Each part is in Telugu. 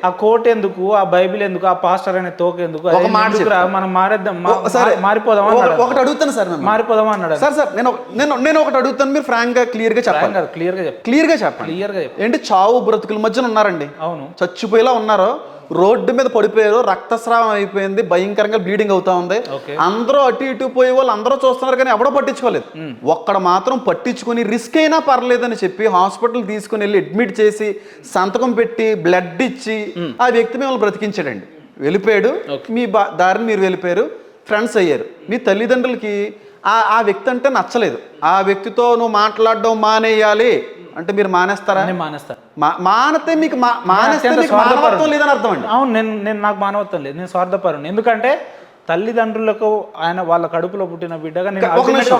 ఆ కోట్ ఎందుకు, ఆ బైబిల్ ఎందుకు, ఆ పాస్టర్ అనే తోక ఎందుకు, ఒక మాట ఎందుకురా, మనం మారేద్దాం, సరే మారిపోదాం ఒకటి అడుగుతాను సార్, మారిపోదాం అన్నాడు. సార్ నేను ఒకటి అడుగుతాను, మీరు ఫ్రాంక్ గా క్లియర్ గా చెప్పాలి. క్లియర్ గా చెప్పండి. ఏంటి చావు బ్రతుకుల మధ్యన ఉన్నారండి. అవును, చచ్చిపోయేలా ఉన్నారు, రోడ్డు మీద పడిపోయారు, రక్తస్రావం అయిపోయింది, భయంకరంగా బ్లీడింగ్ అవుతా ఉంది. అందరూ అటు ఇటు పోయే వాళ్ళు అందరూ చూస్తున్నారు కానీ ఎవడో పట్టించుకోలేదు. ఒక్కడ మాత్రం పట్టించుకుని రిస్క్ అయినా పర్లేదని చెప్పి హాస్పిటల్ తీసుకుని వెళ్ళి అడ్మిట్ చేసి సంతకం పెట్టి బ్లడ్ ఇచ్చి ఆ వ్యక్తి మిమ్మల్ని బ్రతికించాడండి. వెళ్ళిపోయాడు, మీ దారిని మీరు వెళ్ళిపోయారు, ఫ్రెండ్స్ అయ్యారు. మీ తల్లిదండ్రులకి ఆ వ్యక్తి అంటే నచ్చలేదు. ఆ వ్యక్తితో నువ్వు మాట్లాడడం మానేయాలి అంటే మీరు మానేస్తారా? మానితే మీకు మానవత్వం లేదని అర్థం అండి. అవును, నేను నాకు మానవత్వం లేదు, నేను స్వార్థపరుని. ఎందుకంటే తల్లిదండ్రులకు ఆయన వాళ్ళ కడుపులో పుట్టిన బిడ్డగా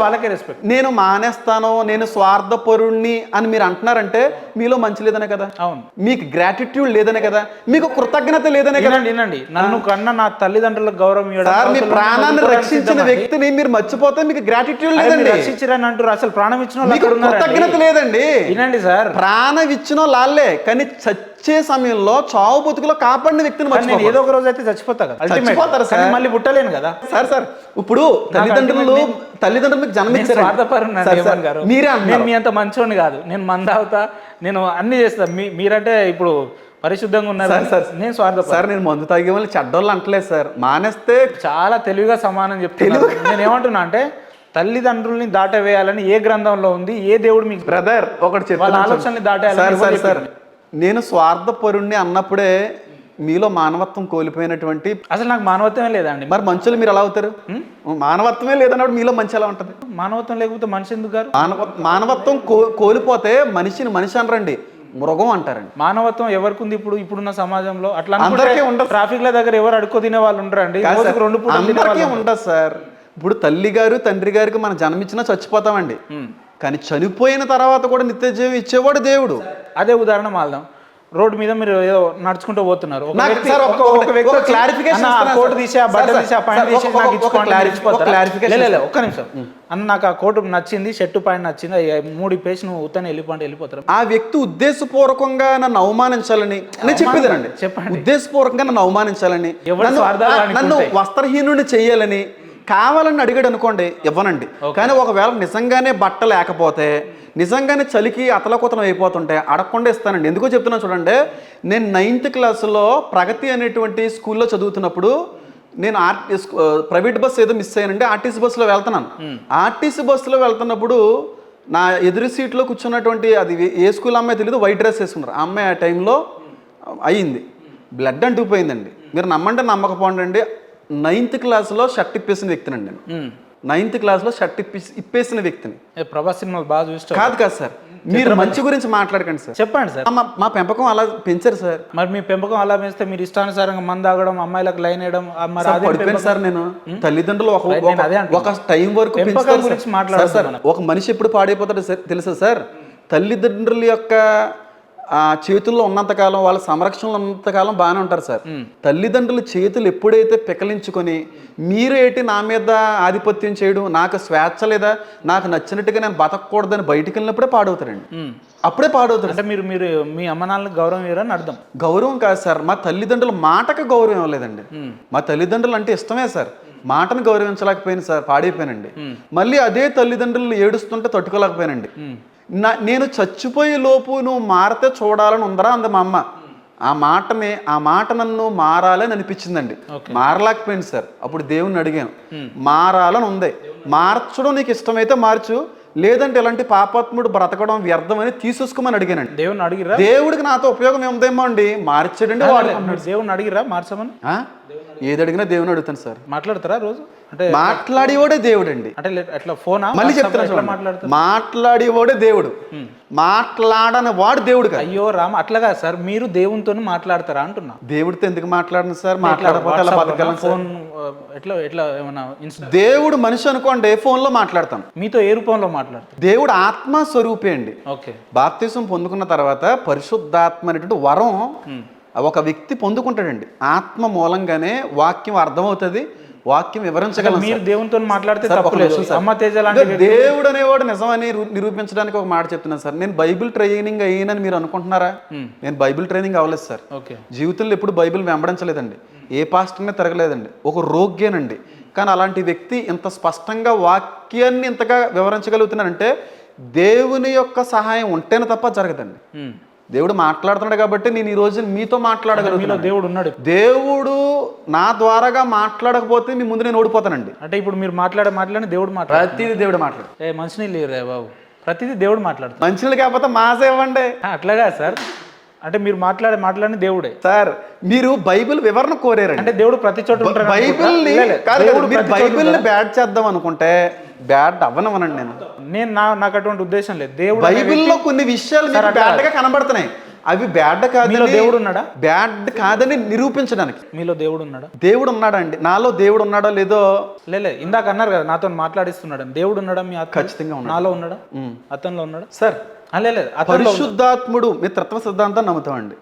వాళ్ళకే రెస్పెక్ట్. నేను మానేస్తాను, నేను స్వార్థపరుణ్ణి అని మీరు అంటున్నారంటే మీలో మంచి లేదనే కదా. అవును, మీకు గ్రాటిట్యూడ్ లేదనే కదా, మీకు కృతజ్ఞత లేదనే కదా. వినండి, నన్ను కన్నా నా తల్లిదండ్రులకు గౌరవం ఇవ్వడం, మీ ప్రాణాన్ని రక్షించిన వ్యక్తిని మీరు మర్చిపోతే మీకు గ్రాటిట్యూడ్ లేదండి. రక్షించారని అంటారు, అసలు ప్రాణం ఇచ్చిన మీకు కృతజ్ఞత లేదండి. వినండి సార్, ప్రాణం ఇచ్చిన వాళ్ళే, కానీ చచ్చే సమయంలో చావు బతుకులో కాపాడిన వ్యక్తిని మర్చిపోతారు. ఏదో ఒక రోజు అయితే చచ్చిపోతా కదా, చచ్చిపోతారు సార్, మళ్ళీ పుట్టలేను కదా సార్. ఇప్పుడు తల్లిదండ్రులకు జన్మించారు, మీరే నేను మీ అంత మంచోని కాదు, నేను మందావుతా, నేను అన్ని చేస్తా. మీరంటే ఇప్పుడు పరిశుద్ధంగా ఉన్నారు సార్, నేను స్వార్థ సార్. నేను మందు తాగే వాళ్ళు చెడ్డోళ్ళు అంటలేదు సార్, మానేస్తే చాలా తెలివిగా సమానం చెప్తాను. నేను ఏమంటున్నా అంటే తల్లిదండ్రుల్ని దాటవేయాలని ఏ గ్రంథంలో ఉంది, ఏ దేవుడు మీకు బ్రదర్ ఒకటి చెప్పాలి, ఆలోచనని దాటేయాలి సార్. నేను స్వార్థపరుణ్ణి అన్నప్పుడే మీలో మానవత్వం కోల్పోయినటువంటి, అసలు నాకు మానవత్వమే లేదండి. మరి మనుషులు మీరు ఎలా అవుతారు? మానవత్వమే లేదన్నప్పుడు మీలో మంచి ఎలా ఉంటుంది? మానవత్వం లేకపోతే మనిషి ఎందుకు గారు? మానవత్వం కోల్పోతే మనిషి అనరండి, మృగం అంటారండి. మానవత్వం ఎవరికి ఉంది ఇప్పుడున్న సమాజంలో? అట్లా ట్రాఫిక్ ల దగ్గర ఎవరు అడుక్కో తినే వాళ్ళు ఉండరండి, అందరికీ ఉండదు సార్. ఇప్పుడు తల్లి గారు తండ్రి గారికి మనం జన్మించినా చచ్చిపోతామండి, కానీ చనిపోయిన తర్వాత కూడా నిత్య జీవం ఇచ్చేవాడు దేవుడు. అదే ఉదాహరణ మాల్దాం, రోడ్డు మీద మీరు ఏదో నడుచుకుంటూ పోతున్నారు, ఒక్క నిమిషం అన్న, నాకు ఆ కోటు నచ్చింది, షర్టు పాయింట్ నచ్చింది, 3 పేసి నువ్వు ఉత్తనే వెళ్ళిపోతారు. ఆ వ్యక్తి ఉద్దేశపూర్వకంగా నన్ను అవమానించాలని నేను చెప్పేదానండి. చెప్పండి, ఉద్దేశపూర్వకంగా నన్ను అవమానించాలని, నన్ను వస్త్రహీనుడిని చెయ్యాలని కావాలని అడిగాడు అనుకోండి, ఇవ్వనండి. కానీ ఒకవేళ నిజంగానే బట్ట లేకపోతే, నిజంగానే చలికి అతలకుతలం అయిపోతుంటే అడగకుండా ఇస్తానండి. ఎందుకో చెప్తున్నాను చూడండి. నేను 9th క్లాసులో ప్రగతి అనేటువంటి స్కూల్లో చదువుతున్నప్పుడు నేను ప్రైవేట్ బస్ ఏదో మిస్ అయ్యానండి, ఆర్టీసీ బస్సులో వెళ్తున్నాను. ఆర్టీసీ బస్సులో వెళ్తున్నప్పుడు నా ఎదురు సీట్లో కూర్చున్నటువంటి, అది ఏ స్కూల్ అమ్మాయి తెలియదు, వైట్ డ్రెస్ వేసుకున్నారు. ఆ అమ్మాయి ఆ టైంలో అయ్యింది, బ్లడ్ అంటుకుపోయిందండి. మీరు నమ్మంటే నమ్మకపోండి, 9th క్లాస్లో షర్ట్ ఇప్పేసిన వ్యక్తినండి నేను. 9th క్లాస్లో షర్ట్ ఇప్పేసిన వ్యక్తిని. ప్రభాస్ సినిమాలు బాగా చూస్తాను. కాదు సార్, మీరు మంచి గురించి మాట్లాడకండి సార్. చెప్పండి సార్. మా పెంపకం అలా పెంచారు సార్. మరి మీ పెంపకం అలా పెంచితే మీరు ఇష్టానుసారంగా మందు తాగడం, అమ్మాయిలకు లైన్ వేయడం పడిపోయింది సార్. నేను తల్లిదండ్రులు ఒక టైం వరకు మాట్లాడతారు. ఒక మనిషి ఎప్పుడు పాడైపోతాడో తెలుసా సార్? తల్లిదండ్రుల యొక్క చేతుల్లో ఉన్నంతకాలం, వాళ్ళ సంరక్షణలో ఉన్నంతకాలం బాగానే ఉంటారు సార్. తల్లిదండ్రుల చేతులు ఎప్పుడైతే పికలించుకొని మీరేటి నా మీద ఆధిపత్యం చేయడం, నాకు స్వేచ్ఛ లేదా, నాకు నచ్చినట్టుగా నేను బతకూడదని బయటికి వెళ్ళినప్పుడే పాడవుతారండి. అప్పుడే పాడవుతారు. అంటే మీరు మీ అమ్మ నాన్నలకు గౌరవం ఇవ్వరని అర్థం. గౌరవం కాదు సార్, మా తల్లిదండ్రుల మాటకు గౌరవం ఇవ్వలేదండి. మా తల్లిదండ్రులు అంటే ఇష్టమే సార్, మాటను గౌరవించలేకపోయాను సార్, పాడైపోయానండి. మళ్ళీ అదే తల్లిదండ్రులు ఏడుస్తుంటే తట్టుకోలేకపోయానండి. నేను చచ్చిపోయే లోపు నువ్వు మారితే చూడాలని ఉందరా అంది మా అమ్మ. ఆ మాట నన్ను మారాలని అనిపించిందండి. మారలేకపోయింది సార్. అప్పుడు దేవుణ్ణి అడిగాను, మారాలని ఉంది, మార్చడం నీకు ఇష్టమైతే మార్చు, లేదంటే ఇలాంటి పాపాత్ముడు బ్రతకడం వ్యర్థమని తీసేసుకోమని అడిగానండి. దేవుని అడిగిరా? దేవుడికి నాతో ఉపయోగం ఏముందేమో అండి, మార్చాడండి వాడు. దేవుని అడిగిరా మార్చమని? ఏది అడిగినా దేవుని అడుగుతాను సార్. మాట్లాడతారా రోజు? అంటే మాట్లాడేవాడే దేవుడు అండి. అంటే ఎట్లా ఫోనా? మళ్ళీ చెప్తాను, మాట్లాడేవాడే దేవుడు, మాట్లాడని వాడు దేవుడు కాదు. అయ్యో రామ, అట్లాగా సార్, మీరు దేవునితో మాట్లాడతారా అంటున్నా. దేవుడితో ఎందుకు మాట్లాడను సార్? మాట్లాడకపోతే ఫోన్ ఎట్లా ఏమన్నా? దేవుడు మనిషి అనుకోండి, ఫోన్ లో మాట్లాడతాం. మీతో ఏ రూపంలో మాట్లాడతాం? దేవుడు ఆత్మ స్వరూపే అండి. ఓకే. బాప్తిసం పొందుకున్న తర్వాత పరిశుద్ధాత్మ అనేటువంటి వరం ఒక వ్యక్తి పొందుకుంటాడండి. ఆత్మ మూలంగానే వాక్యం అర్థమవుతుంది, వాక్యం వివరించగలను మీరు సార్. దేవునితో మాట్లాడితే సార్, ఒక తప్పులేదు. నిమిషం సార్. అమ్మ తేజ లాంటి వ్యక్తి- దేవుడు అనేవాడు నిజమని నిరూపించడానికి ఒక మాట చెప్తున్నాను సార్. నేను బైబిల్ ట్రైనింగ్ అయ్యానని మీరు అనుకుంటున్నారా? నేను బైబిల్ ట్రైనింగ్ అవ్వలేదు సార్. ఓకే. జీవితంలో ఎప్పుడు బైబిల్ వెంబడించలేదండి, ఏ పాస్టర్నే తిరగలేదండి, ఒక రోగ్యేనండి. కానీ అలాంటి వ్యక్తి ఇంత స్పష్టంగా వాక్యాన్ని ఇంతగా వివరించగలుగుతున్నానంటే దేవుని యొక్క సహాయం ఉంటేనే తప్ప జరగదండి. దేవుడు మాట్లాడుతున్నాడు కాబట్టి నేను ఈ రోజు మీతో మాట్లాడగలుగుతున్నాను. దేవుడు ఉన్నాడు. దేవుడు నా ద్వారాగా మాట్లాడకపోతే మీ ముందు నేను ఓడిపోతానండి. అంటే ఇప్పుడు మీరు మాట్లాడి దేవుడు ప్రతిదీ దేవుడు మాట్లాడు. మంచినీళ్ళు లేరు రే బాబు, ప్రతిదీ దేవుడు మాట్లాడుతాడు. మంచినీళ్ళు కాకపోతే మాసే ఇవ్వండి. అట్లాగా సార్, అంటే మీరు మాట్లాడిన దేవుడే సార్. మీరు బైబిల్ వివరణ కోరారండి. అంటే దేవుడు ప్రతి చోట ఉంటాడు. బైబిల్ని బైబిల్ని బ్యాడ్ చేద్దాం అనుకుంటే బ్యాడ్ అవ్వనవనండి. నేను నాకు అటువంటి ఉద్దేశం లేదు. దేవుడు బైబిల్లో కొన్ని విషయాలు బ్యాడ్ గా కనబడుతున్నాయి, అవి బ్యాడ్ కాదు. దేవుడు ఉన్నాడా? బ్యాడ్ కాదని నిరూపించడానికి. మీలో దేవుడు ఉన్నాడా? దేవుడు ఉన్నాడా అండి? నాలో దేవుడు ఉన్నాడో లేదో లే ఇందాక అన్నారు కదా నాతో మాట్లాడిస్తున్నాడు. దేవుడు ఉన్నాడా? మీ ఖచ్చితంగా ఉన్నాడు. నాలో ఉన్నాడా? అతనిలో ఉన్నాడా? సార్ లేదు పరిశుద్ధాత్ముడు. మీరు తత్వ సిద్ధాంతం నమ్ముతామండి.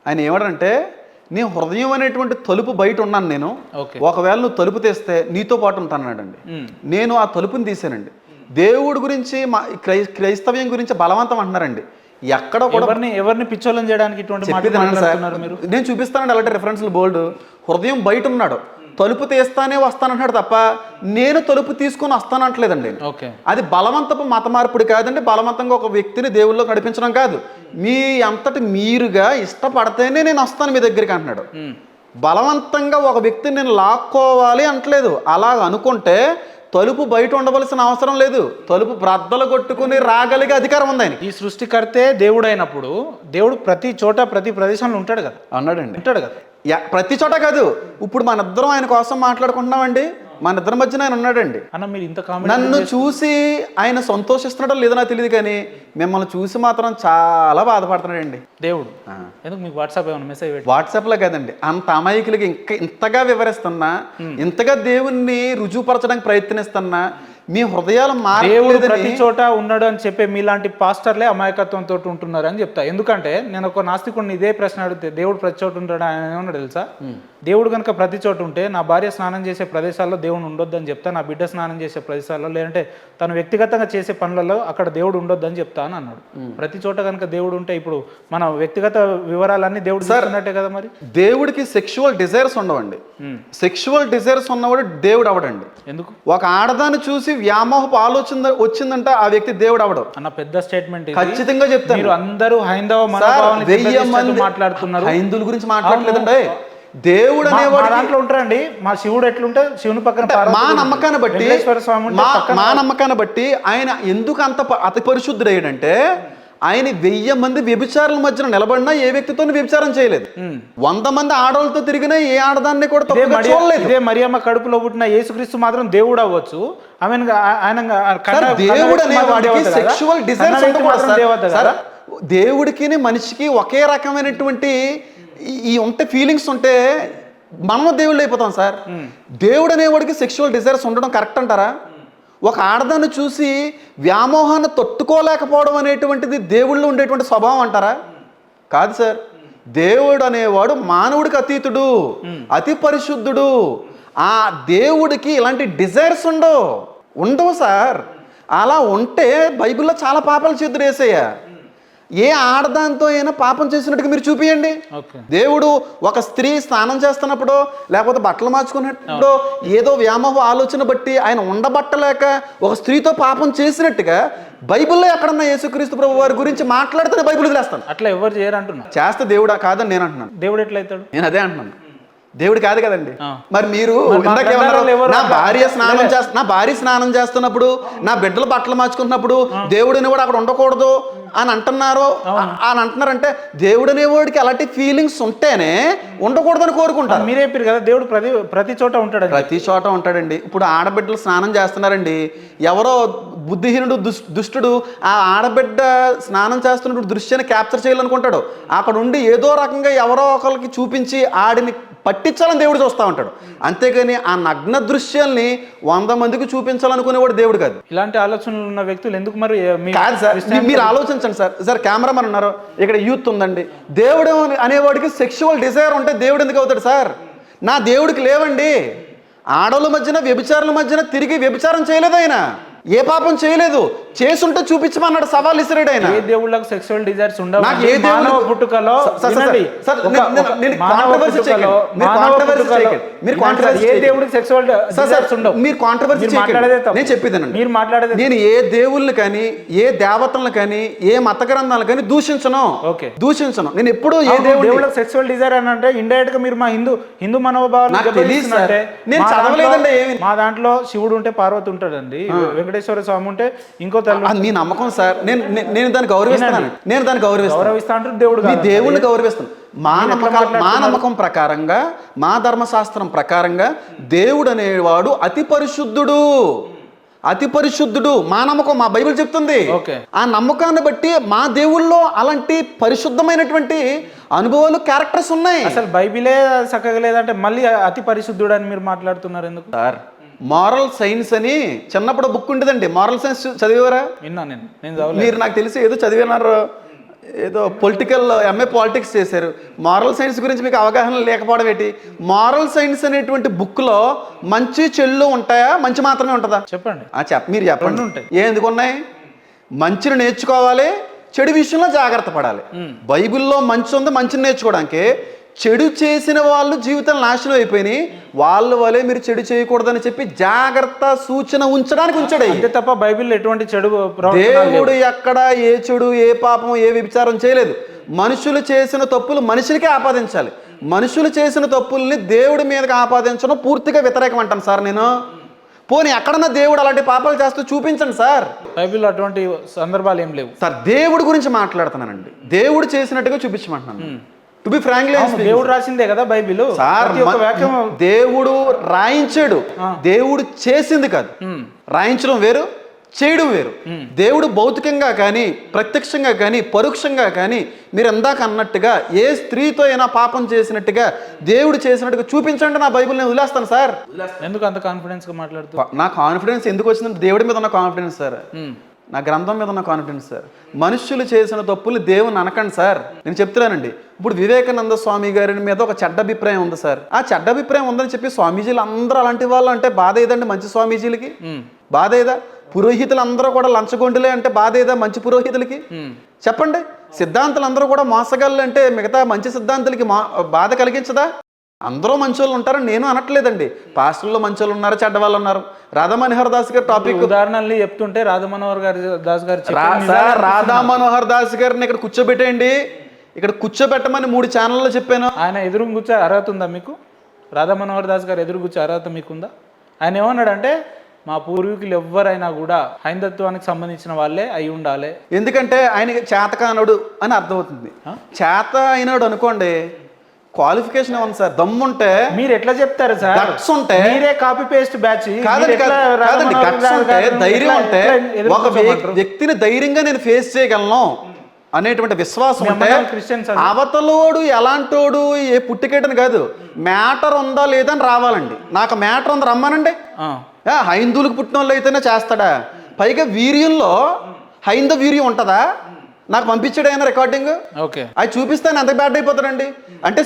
ఆయన ఏమంటే నీ హృదయం అనేటువంటి తలుపు బయట ఉన్నాను నేను, ఒకవేళ నువ్వు తలుపు తీస్తే నీతో పాటు ఉంటానన్నాడండి. నేను ఆ తలుపుని తీసానండి. దేవుడి గురించి క్రైస్తవ్యం గురించి బలవంతం అంటున్నారండి. ఎక్కడ కూడా ఎవరిని పిచ్చోళం చేయడానికి నేను చూపిస్తానండి అలాంటి రిఫరెన్స్లు బోల్డ్. హృదయం బయట ఉన్నాడు, తలుపు తీస్తానే వస్తానంటున్నాడు తప్ప నేను తలుపు తీసుకొని వస్తానంటలేదండి. అది బలవంతపు మత మార్పిడి కాదండి, బలవంతంగా ఒక వ్యక్తిని దేవుళ్ళో నడిపించడం కాదు. మీ అంతటి మీరుగా ఇష్టపడితేనే నేను వస్తాను మీ దగ్గరికి అంటున్నాడు. బలవంతంగా ఒక వ్యక్తిని నేను లాక్కోవాలి అంటలేదు. అలా అనుకుంటే తలుపు బయట ఉండవలసిన అవసరం లేదు, తలుపు బ్రద్దలు కొట్టుకుని రాగలిగే అధికారం ఉంది ఆయన. ఈ సృష్టికర్తే దేవుడు అయినప్పుడు దేవుడు ప్రతి చోట ప్రతి ప్రదేశంలో ఉంటాడు కదా అన్నాడండి. ఉంటాడు కదా ప్రతి చోట కాదు. ఇప్పుడు మన ఇద్దరం ఆయన కోసం మాట్లాడుకుంటున్నామండి, మన ఇద్దరి మధ్యన ఆయన ఉన్నాడండి. అన్న మీరు ఇంత నన్ను చూసి ఆయన సంతోషిస్తున్నాడో లేదో నాకు తెలియదు, కానీ మిమ్మల్ని చూసి మాత్రం చాలా బాధపడుతున్నాడండి దేవుడు. ఎందుకు మీకు వాట్సాప్ ఏమైనా మెసేజ్? వాట్సాప్లో కాదండి, అంత అమాయకులకి ఇంతగా వివరిస్తున్నా, ఇంతగా దేవుణ్ణి రుజువుపరచడానికి ప్రయత్నిస్తున్నా, మీ హృదయాలు దేవుడు ప్రతి చోట ఉన్నాడు అని చెప్పే మీలాంటి పాస్టర్లే అమాయకత్వంతో ఉంటున్నారు అని చెప్తా. ఎందుకంటే నేను ఒక నాస్తికుడిని ఇదే ప్రశ్న అడిగితే దేవుడు ప్రతి చోట ఉంటాడు ఆయన ఏమన్నా తెలుసా? దేవుడు కనుక ప్రతి చోట ఉంటే నా భార్య స్నానం చేసే ప్రదేశాల్లో దేవుడు ఉండొద్దు అని చెప్తా, నా బిడ్డ స్నానం చేసే ప్రదేశాల్లో లేదంటే తను వ్యక్తిగతంగా చేసే పనులలో అక్కడ దేవుడు ఉండొద్దు అని చెప్తా అని అన్నాడు. ప్రతి చోట కనుక దేవుడు ఉంటే ఇప్పుడు మన వ్యక్తిగత వివరాలన్నీ దేవుడు చూస్తున్నట్టే కదా. మరి దేవుడికి సెక్షువల్ డిజైర్స్ ఉండవండి. సెక్షువల్ డిజైర్స్ ఉన్నవాడు దేవుడు అవడండి. ఎందుకు? ఒక ఆడదాన్ని చూసి వ్యామోహపు ఆలోచన వచ్చిందంటే ఆ వ్యక్తి దేవుడు అవడం అన్న పెద్ద స్టేట్మెంట్. ఖచ్చితంగా చెప్తాను. మీరు అందరూ హైందవ మాట్లాడుతున్నారు, హైందువుల గురించి మాట్లాడలేదండి. దేవుడు అనేవాడు దాంట్లో ఉంటారండి. మా శివుడు ఎట్లుంటే శివుని పక్కన మా నమ్మకాన్ని బట్టి ఆయన ఎందుకు అంత అతి పరిశుద్ధుడు అయ్యాడంటే ఆయన 1000 మంది వ్యభిచారుల మధ్యన నిలబడినా ఏ వ్యక్తితో వ్యభిచారం చేయలేదు. 100 మంది ఆడవాళ్ళతో తిరిగినా ఏ ఆడదాన్ని కూడా చూడలేదు. ఇదే మరియమ్మ కడుపులో పుట్టిన యేసుక్రీస్తు మాత్రం దేవుడు అవ్వచ్చు. దేవుడు అనేవాడికి సెక్షువల్ డిజైర్స్ ఉండకూడదు. దేవుడికి మనిషికి ఒకే రకమైనటువంటి ఈ ఉంటే ఫీలింగ్స్ ఉంటే మనం దేవుళ్ళు అయిపోతాం సార్. దేవుడు అనేవాడికి సెక్షువల్ డిజైర్స్ ఉండడం కరెక్ట్ అంటారా? ఒక ఆడదాన్ని చూసి వ్యామోహాన్ని తట్టుకోలేకపోవడం అనేటువంటిది దేవుళ్ళు ఉండేటువంటి స్వభావం అంటారా? కాదు సార్. దేవుడు అనేవాడు మానవుడికి అతీతుడు, అతి పరిశుద్ధుడు. ఆ దేవుడికి ఇలాంటి డిజైర్స్ ఉండవు సార్. అలా ఉంటే బైబిల్లో చాలా పాపాలు చేతులు వేసాయా. ఏ ఆడదాంతో అయినా పాపం చేసినట్టుగా మీరు చూపియండి. దేవుడు ఒక స్త్రీ స్నానం చేస్తున్నప్పుడు లేకపోతే బట్టలు మార్చుకున్నప్పుడు ఏదో వ్యామోహ ఆలోచన బట్టి ఆయన ఉండబట్టలేక ఒక స్త్రీతో పాపం చేసినట్టుగా బైబిల్లో ఎక్కడన్నా యేసుక్రీస్తు ప్రభు వారి గురించి మాట్లాడితే బైబిల్ వదిలేస్తాను. అట్లా ఎవరు చేయరు అంటున్నా. చేస్తే దేవుడా కాదని నేను అంటున్నాను. దేవుడు ఎట్లయితాడు? నేను అదే అంటున్నాను. దేవుడు కాదు కదండి. మరి మీరు నా భార్య స్నానం చేస్తున్నప్పుడు నా బిడ్డలు బట్టలు మార్చుకుంటున్నప్పుడు దేవుడు అనేవాడు అక్కడ ఉండకూడదు అని అంటున్నారంటే దేవుడు అనేవాడికి అలాంటి ఫీలింగ్స్ ఉంటేనే ఉండకూడదని కోరుకుంటారు. మీరే చెప్పారు కదా దేవుడు ప్రతి చోట ఉంటాడు. ప్రతి చోట ఉంటాడండి. ఇప్పుడు ఆడబిడ్డలు స్నానం చేస్తున్నారండి, ఎవరో బుద్ధిహీనుడు దుష్టుడు ఆ ఆడబిడ్డ స్నానం చేస్తున్నప్పుడు దృశ్యాన్ని క్యాప్చర్ చేయాలనుకుంటాడు. అక్కడ ఉండి ఏదో రకంగా ఎవరో ఒకరికి చూపించి ఆడిని పట్టించాలని దేవుడు చూస్తూ ఉంటాడు. అంతేగాని ఆ నగ్న దృశ్యాల్ని 100 మందికి చూపించాలనుకునేవాడు దేవుడు కాదు. ఇలాంటి ఆలోచనలు ఉన్న వ్యక్తులు ఎందుకు మరి కాదు సార్. మీరు ఆలోచించండి సార్ కెమెరామెన్ ఉన్నారు, ఇక్కడ యూత్ ఉందండి. దేవుడు అనేవాడికి సెక్షువల్ డిజైర్ ఉంటే దేవుడు ఎందుకు అవుతాడు సార్? నా దేవుడికి లేవండి. ఆడవాళ్ళ మధ్యన వ్యభిచారుల మధ్యన తిరిగి వ్యభిచారం చేయలేదు ఆయన, ఏ పాపం చేయలేదు. చేసుంటే చూపించమన్నాడు, సవాల్ ఇసిరాడు ఆయన. ఏ దేవుళ్ళకు సెక్సువల్ డిజైర్స్ ఉండవు. నాకు ఏ దేవుడు మానవ పుట్టుకలో వినండి, మానవ పుట్టుకలో ఏ దేవుడికి సెక్సువల్ డిజైర్స్ ఉండవు. మీరు కాంట్రవర్సీ నేను చెప్పేదానండి. మీరు మాట్లాడేది నేను ఏ దేవుళ్ళని కానీ ఏ దేవతలను కానీ ఏ మత గ్రంథాలను కానీ దూషించను. ఓకే, దూషించను నేను ఎప్పుడు. ఏ దేవుళ్ళకి సెక్సువల్ డిజైర్ అని అంటే ఇండైరెక్ట్ గా మీరు మా హిందూ మనోభావాలు నేను చదవలేదండి. మా దాంట్లో శివుడు ఉంటే పార్వతి ఉంటాడండి, వెంకటేశ్వర స్వామి ఉంటే ఇంకో తల్లి. మీ నమ్మకం సార్, నేను దాన్ని గౌరవిస్తాను. నేను దాన్ని గౌరవిస్తా అంటారు. దేవుడు మీ దేవుణ్ణి గౌరవిస్తాను. మా నమ్మకం ప్రకారంగా, మా ధర్మశాస్త్రం ప్రకారంగా దేవుడు అనేవాడు అతి పరిశుద్ధుడు, అతి పరిశుద్ధుడు. మా నమ్మకం, మా బైబిల్ చెప్తుంది. ఆ నమ్మకాన్ని బట్టి మా దేవుళ్ళలో అలాంటి పరిశుద్ధమైనటువంటి అనుభవాలు, క్యారెక్టర్స్ ఉన్నాయి. అసలు బైబిలే చక్కగా లేదంటే మళ్ళీ అతి పరిశుద్ధుడు అని మీరు మాట్లాడుతున్నారు ఎందుకు సార్? మారల్ సైన్స్ అని చిన్నప్పుడు బుక్ ఉండేదండి. మారల్ సైన్స్ చదివేవారా? విన్నా నేను. మీరు నాకు తెలిసి ఏదో చదివినారు, ఏదో పొలిటికల్ ఎంఏ పాలిటిక్స్ చేశారు. మారల్ సైన్స్ గురించి మీకు అవగాహన లేకపోవడం ఏంటి? మారల్ సైన్స్ అనేటువంటి బుక్లో మంచి చెళ్ళు ఉంటాయా, మంచి మాత్రమే ఉంటుందా? చెప్పండి. మీరు చెప్పండి. ఉంటాయి. ఎందుకున్నాయి? మంచిని నేర్చుకోవాలి, చెడు విషయంలో జాగ్రత్త పడాలి. బైబిల్లో మంచి ఉంది, మంచిని నేర్చుకోవడానికి. చెడు చేసిన వాళ్ళు జీవితం నాశనం అయిపోయినాయి, వాళ్ళ వల్లే మీరు చెడు చేయకూడదని చెప్పి జాగ్రత్త సూచన ఉంచడానికి ఉంచాడు. అంతే తప్ప బైబిల్లో ఎటువంటి చెడు దేవుడు ఎక్కడ ఏ చెడు, ఏ పాపం, ఏ విచారం చేయలేదు. మనుషులు చేసిన తప్పులు మనుషులకే ఆపాదించాలి. మనుషులు చేసిన తప్పుల్ని దేవుడి మీదకి ఆపాదించడం పూర్తిగా వ్యతిరేకం అంటాను సార్ నేను. పోనీ ఎక్కడన్నా దేవుడు అలాంటి పాపాలు చేస్తూ చూపించండి సార్. బైబిల్లో అటువంటి సందర్భాలు ఏం లేవు సార్. దేవుడి గురించి మాట్లాడుతున్నానండి, దేవుడు చేసినట్టుగా చూపించమంటున్నాను. టు బి ఫ్రాంక్లీ, దేవుడు రాసిందే కదా బైబిల్ సార్. దేవుడు రాయించాడు, దేవుడు చేసింది కాదు. రాయించడం వేరు, చేయడం వేరు. దేవుడు భౌతికంగా కానీ, ప్రత్యక్షంగా కానీ, పరోక్షంగా కానీ, మీరు ఎందాక అన్నట్టుగా ఏ స్త్రీతో అయినా పాపం చేసినట్టుగా దేవుడు చేసినట్టుగా చూపించండి, నా బైబిల్ నేను వదిలేస్తాను సార్. ఎందుకు అంత కాన్ఫిడెన్స్ గా మాట్లాడుతూ? నా కాన్ఫిడెన్స్ ఎందుకు వచ్చిందంటే దేవుడి మీద ఉన్న కాన్ఫిడెన్స్ సార్, నా గ్రంథం మీద ఉన్న కాన్ఫిడెన్స్ సార్. మనుషులు చేసిన తప్పులు దేవుని అనకండి సార్. నేను చెప్తున్నానండి, ఇప్పుడు వివేకానంద స్వామి గారి మీద ఒక చెడ్డ అభిప్రాయం ఉంది సార్. ఆ చెడ్డ అభిప్రాయం ఉందని చెప్పి స్వామీజీలు అందరూ అలాంటి వాళ్ళు అంటే బాధ ఏదండి? మంచి స్వామీజీలకి బాధ ఏదా? పురోహితులు అందరూ కూడా లంచగొండులే అంటే బాధ ఏదా మంచి పురోహితులకి? చెప్పండి. సిద్ధాంతులు అందరూ కూడా మోసగాళ్ళు అంటే మిగతా మంచి సిద్ధాంతులకి బాధ కలిగించదా? అందరూ మంచోళ్ళు ఉంటారని నేను అనట్లేదండి. పాస్టర్లో మంచోళ్ళు ఉన్నారు, చెడ్డవాళ్ళు ఉన్నారు. రాధా మనోహర్ దాస్ గారి టాపిక్ ఉదాహరణలు చెప్తుంటే రాధా మనోహర్ దాస్ గారు రాధా మనోహర్ దాస్ గారిని ఇక్కడ కూర్చోబెట్టేయండి, ఇక్కడ కూర్చోబెట్టమని 3 ఛానల్లో చెప్పాను. ఆయన ఎదురు కూర్చో అర్హత ఉందా మీకు? రాధా మనోహర్ దాస్ గారు ఎదురు కూర్చో అర్హత మీకుందా? ఆయన ఏమన్నాడంటే, మా పూర్వీకులు ఎవరైనా కూడా హైందత్వానికి సంబంధించిన వాళ్ళే అయి ఉండాలి. ఎందుకంటే ఆయన చేతకానుడు అని అర్థమవుతుంది. చేత అయినాడు అనుకోండి, క్వాలిఫికేషన్ ఉంది సార్. దమ్ముంటే మీరు ఎట్లా చెప్తారు సార్? గట్స్ ఉంటే, మీరే కాపీ పేస్ట్ బ్యాచ్ కాదండి, గట్స్ ఉంటే, ధైర్యం ఉంటే, ఒక వ్యక్తిని ధైర్యంగా నేను ఫేస్ చేయగలను అనేటువంటి విశ్వాసం ఉంటే, అవతలోడు ఎలాంటోడు ఏ పుట్టికేటని కాదు, మ్యాటర్ ఉందా లేదా అని రావాలండి. నాకు మ్యాటర్ ఉంది రమ్మానండి. హైందువులకు పుట్టిన వాళ్ళు అయితేనే చేస్తాడా? పైగా వీర్యంలో హైందవ వీర్యం ఉంటుందా? నాకు పంపించాడు ఆయన రికార్డింగ్. అది చూపిస్తాను ఎంత బ్యాడ్ అయిపోతాడండి. అంటే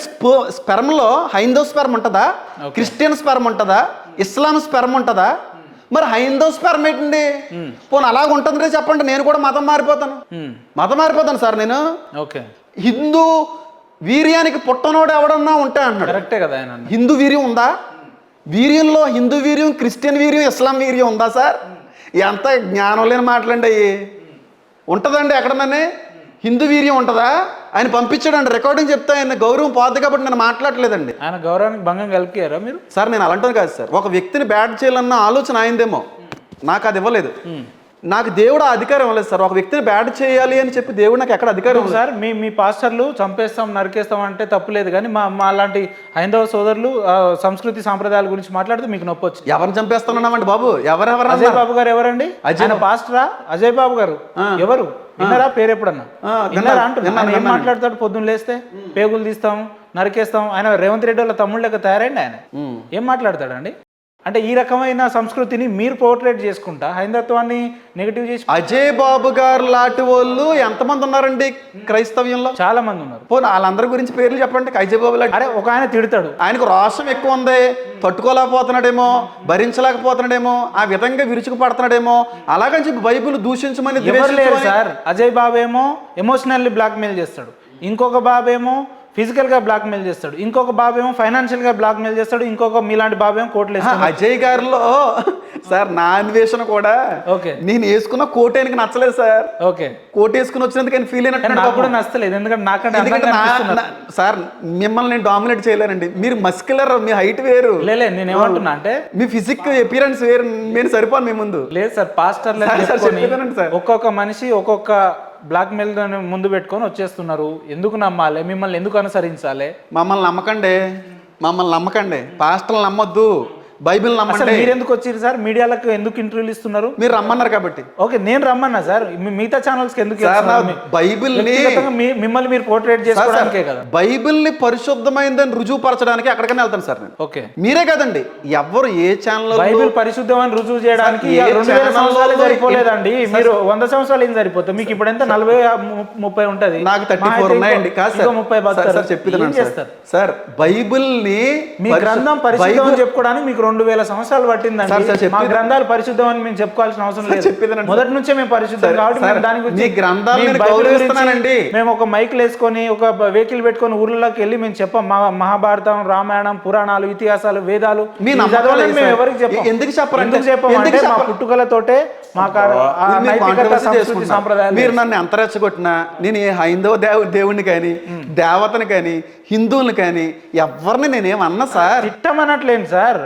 స్పెర్మ్లో హైందవ స్పెర్మ్ ఉంటుందా, క్రిస్టియన్ స్పెర్మ్ ఉంటుందా, ఇస్లాం స్పెర్మ్ ఉంటుందా? మరి హైందవ స్పెర్మ్ ఏంటండి? పోనీ అలాగ ఉంటుంది చెప్పండి, నేను కూడా మతం మారిపోతాను సార్. నేను హిందూ వీర్యానికి పుట్టనోడు ఎవడన్నా ఉంటే అంటున్నాడు. కరెక్టే కదా ఆయన. హిందూ వీర్యం ఉందా? వీర్యంలో హిందూ వీర్యం, క్రిస్టియన్ వీర్యం, ఇస్లాం వీర్యం ఉందా సార్? ఎంత జ్ఞానం లేని మాటలండి అయ్యి. ఉంటుందండి ఎక్కడన్నా హిందూ వీర్యం ఉంటుందా? ఆయన పంపించాడండి రికార్డింగ్. చెప్తే ఆయన గౌరవం పోద్ది కాబట్టి నేను మాట్లాడలేదండి. ఆయన గౌరవానికి భంగం కలిపారా మీరు? సార్ నేను అలాంటిది కాదు సార్. ఒక వ్యక్తిని బ్యాడ్ చేయాలన్న ఆలోచన అయిందేమో, నాకు అది ఇవ్వలేదు. నాకు దేవుడు ఆ అధికారం ఇవ్వలేదు సార్. ఒక వ్యక్తిని బ్యాడ్ చేయాలి అని చెప్పి దేవుడు నాకు ఎక్కడ అధికారం సార్. మీ పాస్టర్లు చంపేస్తాం, నరికేస్తాం అంటే తప్పులేదు, కానీ మా లాంటి హైందవ సోదరులు సంస్కృతి సాంప్రదాయాల గురించి మాట్లాడితే మీకు నొప్పి వచ్చి ఎవరిని చంపేస్తున్నామండి బాబు? ఎవరెవరు? అజయ్ బాబు గారు ఎవరండి? ఆయన పాస్టరా? అజయ్ బాబు గారు ఎవరు? విన్నారా పేరు ఎప్పుడన్నా? విన్నారా అంటున్నా. ఏం మాట్లాడతాడు? పొద్దున్న లేస్తే పేగులు తీస్తాం, నరికేస్తాం. ఆయన రేవంత్ రెడ్డి వాళ్ళ తమ్ముళ్ళకి తయారైంది. ఆయన ఏం మాట్లాడతాడండి? అంటే ఈ రకమైన సంస్కృతిని మీరు పోర్ట్రేట్ చేసుకుంటా హైందత్వాన్ని నెగిటివ్ చేసి అజయ్ బాబు గారు లాంటి వాళ్ళు ఎంతమంది ఉన్నారండి క్రైస్తవ్యంలో? చాలా మంది ఉన్నారు. పోనీ వాళ్ళందరి గురించి పేర్లు చెప్పండి. అజయ్ బాబు లాంటి అరే ఒక ఆయన తిడతాడు, ఆయనకు రోషం ఎక్కువ ఉంది, తట్టుకోలేకపోతున్నాడేమో, భరించలేకపోతున్నాడేమో, ఆ విధంగా విరుచుకు పడుతున్నాడేమో, అలాగని చెప్పి బైబిల్ దూషించమని ఎవరు లేరు సార్. అజయ్ బాబు ఏమో ఎమోషనల్లీ బ్లాక్మెయిల్ చేస్తాడు, ఇంకొక బాబు ఏమో ఫిజికల్గా బ్లాక్మెయిల్ చేస్తాడు, ఇంకొక బాబు ఏమో ఫైనాన్షియల్గా బ్లాక్మెయిల్ చేస్తాడు, ఇంకొక మీలాంటి బాబు ఏమో కోట్లు వేస్తాడు. అజయ్ గారిలో సార్ నా అన్వేషణ కూడా ఓకే, నేను వేసుకున్న కోట్ ఆయనకి నచ్చలేదు సార్. ఓకే, కోట్ వేసుకుని వచ్చినందుకు ఆయన ఫీల్ అయినట్టు నాకు కూడా నచ్చలేదు, ఎందుకంటే నాకంటే సార్ మిమ్మల్ని నేను డామినేట్ చేయలేనండి. మీరు మస్కులర్, మీ హైట్ వేరు. లేదు నేను ఏమంటున్నా అంటే మీ ఫిజిక్ అపియరెన్స్ వేరు, నేను సరిపోను మీ ముందు. లేదు సార్, పాస్టర్లు ఒక్కొక్క మనిషి ఒక్కొక్క బ్లాక్ మెయిల్ ముందు పెట్టుకొని వచ్చేస్తున్నారు. ఎందుకు నమ్మాలి? మిమ్మల్ని ఎందుకు అనుసరించాలి? మమ్మల్ని నమ్మకండి, పాస్టర్లు నమ్మొద్దు, బైబిల్ నమ్మండి. మీరు ఎందుకు వచ్చారు సార్? మీడియాలకు ఎందుకు ఇంటర్వ్యూలు ఇస్తున్నారు? మీరు రమ్మన్నారు కాబట్టి. ఓకే, నేను రమ్మన్నా సార్, మిగతా ఛానల్స్ ఎందుకు బైబిల్ మిమ్మల్ని మీరు పోర్ట్రేట్ చేసుకోవడానికే కదా. బైబిల్ ని పరిశుద్ధమైందని రుజువుపరచడానికి అక్కడికైనా వెళ్తాను సార్ నేను. ఓకే, మీరే కదండి, ఎవరు ఏ ఛానల్ బైబిల్ పరిశుద్ధమని రుజువు చేయడానికి 2000 సంవత్సరాలు సరిపోలేదండి. మీరు 100 సంవత్సరాలు ఏం సరిపోతుంది? మీకు ఇప్పుడు ఎంత 40-30 ఉంటది, నాకు 34 ఉన్నాయండి. కాదు సార్, 30 చెప్పిస్తున్నాను సార్. బైబిల్ ని మీ గ్రంథం పరిశుద్ధం అని చెప్పుకోవడానికి మీకు 2000 సంవత్సరాలు పట్టిందండి. మా గ్రంథాలు పరిశుద్ధం అని మేము చెప్పుకోవాల్సిన అవసరం లేదు. మొదటి నుంచే మేము పరిశుద్ధం కాబట్టి దాని గురించి మేము ఒక మైక్ వేసుకొని ఒక వెహికల్ పెట్టుకొని ఊర్లలోకి వెళ్ళి మేము చెప్పాం. మహాభారతం, రామాయణం, పురాణాలు, ఇతిహాసాలు, వేదాలు మేము ఎవరికి చెప్పాం. ఎందుకు చెప్పామంటే మా పుట్టుకలతోటే మీరు నన్ను ఎంత రెచ్చగొట్టినా నేను ఏ హైందవ దేవుణ్ణి కానీ, దేవతని కానీ, హిందువుని కానీ ఎవరిని నేనేమన్నా సార్? తిట్టమనట్లేను సార్.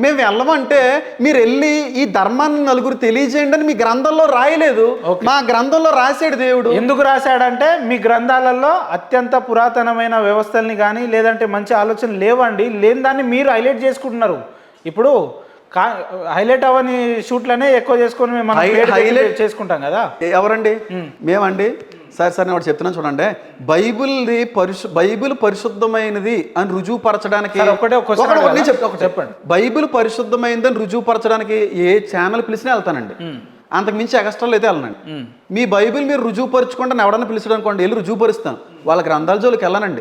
మేము వెళ్ళమంటే మీరు వెళ్ళి ఈ ధర్మాన్ని నలుగురు తెలియజేయండి అని మీ గ్రంథంలో రాయలేదు. మా గ్రంథంలో రాశాడు దేవుడు. ఎందుకు రాశాడంటే మీ గ్రంథాలలో అత్యంత పురాతనమైన వ్యవస్థల్ని కానీ లేదంటే మంచి ఆలోచనలు లేవండి. లేని దాన్ని మీరు హైలైట్ చేసుకుంటున్నారు. ఇప్పుడు హైలైట్ అవని షూట్లనే ఎక్కువ చేసుకొని మేము హైలైట్ చేసుకుంటాం కదా. ఎవరండి? మేమండి. సార్ నేను ఒకటి చెప్తున్నాను చూడండి. బైబిల్ పరిశుద్ధమైనది అని రుజువుపరచడానికి చెప్పండి. బైబిల్ పరిశుద్ధమైనది అని రుజువుపరచడానికి ఏ ఛానల్ పిలిచినా వెళ్తానండి. అంతకు మించి ఎక్స్ట్రాలు అయితే వెళ్ళనండి. మీ బైబిల్ మీరు రుజువుపరచుకుంటే ఎవడన్నా పిలిచడం అనుకోండి, వెళ్ళి రుజువుపరుస్తాను. వాళ్ళ గ్రంథాల జోలికి వెళ్ళనండి.